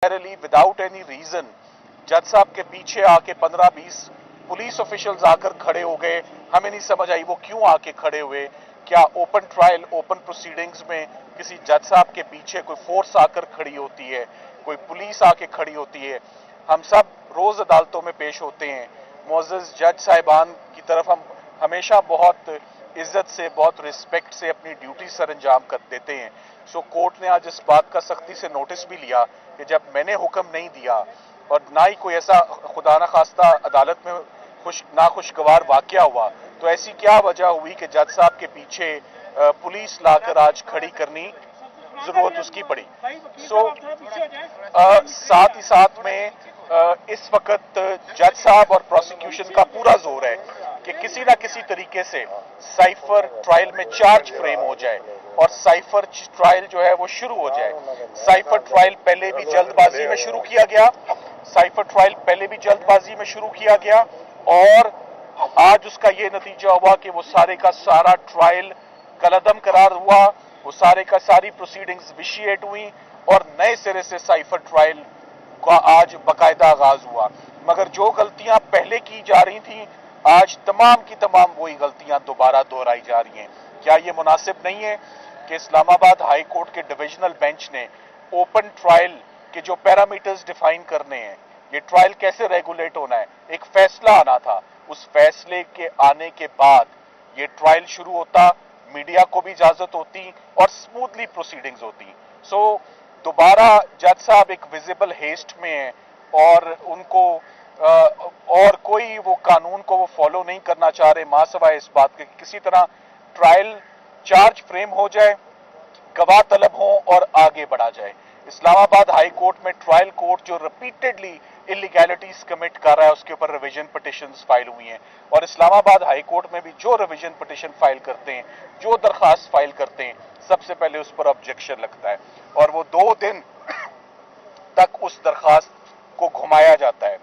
Without any reason जज साहब के पीछे आके 15-20 पुलिस ऑफिशियल्स आकर खड़े हो गए। हमें नहीं समझ आई वो क्यों आके खड़े हुए। क्या ओपन ट्रायल ओपन प्रोसीडिंग्स में किसी जज साहब के पीछे कोई फोर्स आकर खड़ी होती है, कोई पुलिस आके खड़ी होती है? हम सब रोज अदालतों में पेश होते हैं। मुअज़्ज़ज़ जज साहिबान की तरफ हम हमेशा बहुत इज्जत से, बहुत रिस्पेक्ट से अपनी ड्यूटी सर अंजाम कर देते हैं। सो कोर्ट ने आज इस बात का सख्ती से नोटिस भी लिया कि जब मैंने हुक्म नहीं दिया और ना ही कोई ऐसा खुदा न खास्ता अदालत में नाखुशगवार वाकया हुआ, तो ऐसी क्या वजह हुई कि जज साहब के पीछे पुलिस लाकर आज खड़ी करनी जरूरत उसकी पड़ी। साथ ही साथ में इस वक्त जज साहब और प्रोसिक्यूशन का पूरा जोर है कि किसी ना किसी तरीके से साइफर ट्रायल में चार्ज फ्रेम हो जाए और साइफर ट्रायल जो है वो शुरू हो जाए। साइफर ट्रायल पहले भी जल्दबाजी में शुरू किया गया, और आज उसका ये नतीजा हुआ कि वो सारे का सारा ट्रायल कलअदम करार हुआ, वो सारे का सारी प्रोसीडिंग्स विशिएट हुई और नए सिरे से साइफर ट्रायल का आज बाकायदा आगाज हुआ। मगर जो गलतियां पहले की जा रही थी, आज तमाम की तमाम वही गलतियां दोबारा दोहराई जा रही हैं। क्या ये मुनासिब नहीं है कि इस्लामाबाद हाई कोर्ट के डिविजनल बेंच ने ओपन ट्रायल के जो पैरामीटर्स डिफाइन करने हैं, ये ट्रायल कैसे रेगुलेट होना है, एक फैसला आना था। उस फैसले के आने के बाद ये ट्रायल शुरू होता, मीडिया को भी इजाजत होती और स्मूथली प्रोसीडिंग्स होती। सो दोबारा जज साहब एक विजिबल हेस्ट में है और उनको और कोई वो कानून को वो फॉलो नहीं करना चाह रहे, मां सवाए इस बात के किसी तरह ट्रायल चार्ज फ्रेम हो जाए, गवाह तलब हो और आगे बढ़ा जाए। इस्लामाबाद हाई कोर्ट में ट्रायल कोर्ट जो रिपीटेडली इलीगैलिटीज कमिट कर रहा है, उसके ऊपर रिवीजन पिटिशंस फाइल हुई हैं और इस्लामाबाद हाई कोर्ट में भी जो रिवीजन पिटिशन फाइल करते हैं, जो दरखास्त फाइल करते हैं, सबसे पहले उस पर ऑब्जेक्शन लगता है और वो 2 दिन तक उस दरखास्त को घुमाया जाता है।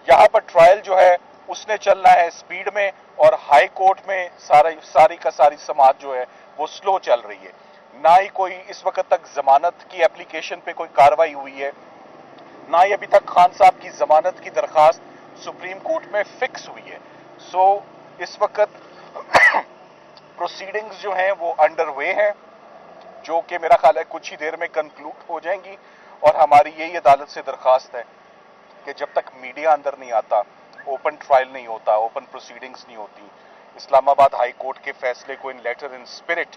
यहां पर ट्रायल जो है उसने चलना है स्पीड में और हाई कोर्ट में सारी का सारी समाज जो है वो स्लो चल रही है। ना ही कोई इस वक्त तक जमानत की एप्लीकेशन पे कोई कार्रवाई हुई है, ना ही अभी तक खान साहब की जमानत की दरखास्त सुप्रीम कोर्ट में फिक्स हुई है। सो इस वक्त प्रोसीडिंग्स जो हैं वो अंडर वे हैं, जो कि मेरा ख्याल है कुछ ही देर में कंक्लूड हो जाएंगी और हमारी यही अदालत से दरखास्त है कि जब तक मीडिया अंदर नहीं आता, ओपन ट्रायल नहीं होता, ओपन प्रोसीडिंग्स नहीं होती, इस्लामाबाद हाई कोर्ट के फैसले को इन लेटर इन स्पिरिट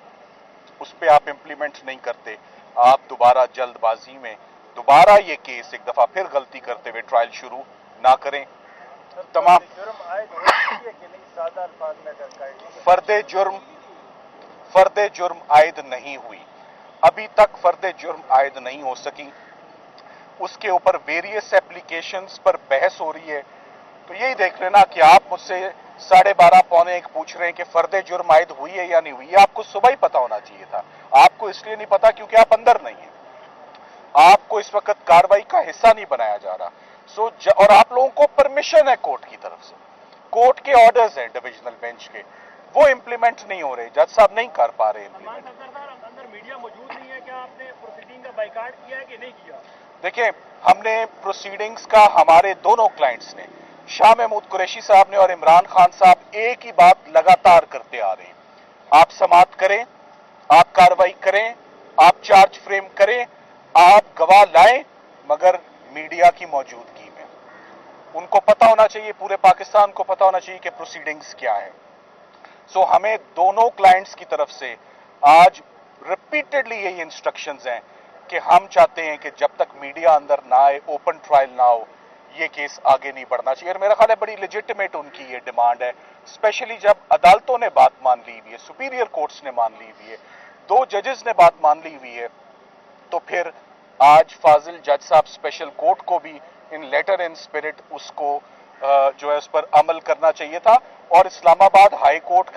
उस पर आप इंप्लीमेंट नहीं करते, आप दोबारा जल्दबाजी में दोबारा ये केस एक दफा फिर गलती करते हुए ट्रायल शुरू ना करें। तमाम फर्दे जुर्म आयद नहीं हुई, अभी तक फर्दे जुर्म आयद नहीं हो सकी, उसके ऊपर वेरियस एप्लीकेशंस पर बहस हो रही है। तो यही देख लेना कि आप मुझसे 12:30 पौने 1 पूछ रहे हैं कि फर्दे जुर्म आयद हुई है या नहीं हुई है। आपको सुबह ही पता होना चाहिए था, आपको इसलिए नहीं पता क्योंकि आप अंदर नहीं है, आपको इस वक्त कार्रवाई का हिस्सा नहीं बनाया जा रहा। और आप लोगों को परमिशन है कोर्ट की तरफ से, कोर्ट के ऑर्डर्स हैं डिविजनल बेंच के, वो इंप्लीमेंट नहीं हो रहे, जज साहब नहीं कर पा रहे इंप्लीमेंट। अंदर मीडिया मौजूद नहीं है, क्या आपने प्रोसीडिंग का बाइकाट किया है कि नहीं किया? देखिए, हमने प्रोसीडिंग्स का हमारे दोनों क्लाइंट्स ने, शाह महमूद कुरैशी साहब ने और इमरान खान साहब, एक ही बात लगातार करते आ रहे हैं, आप समाअत करें, आप कार्रवाई करें, आप चार्ज फ्रेम करें, आप गवाह लाएं, मगर मीडिया की मौजूदगी में। उनको पता होना चाहिए, पूरे पाकिस्तान को पता होना चाहिए कि प्रोसीडिंग्स क्या है। सो हमें दोनों क्लाइंट्स की तरफ से आज रिपीटेडली यही इंस्ट्रक्शंस हैं कि हम चाहते हैं कि जब तक मीडिया अंदर ना आए, ओपन ट्रायल ना हो, ये केस आगे नहीं बढ़ना चाहिए। और मेरा ख्याल है बड़ी लेजिटिमेट उनकी ये डिमांड है, स्पेशली जब अदालतों ने बात मान ली हुई है, सुपीरियर कोर्ट्स ने मान ली हुई है, 2 जजेस ने बात मान ली हुई है, तो फिर आज फाजिल जज साहब स्पेशल कोर्ट को भी इन लेटर इन स्पिरिट उसको जो है उस पर अमल करना चाहिए था। और इस्लामाबाद हाई कोर्ट का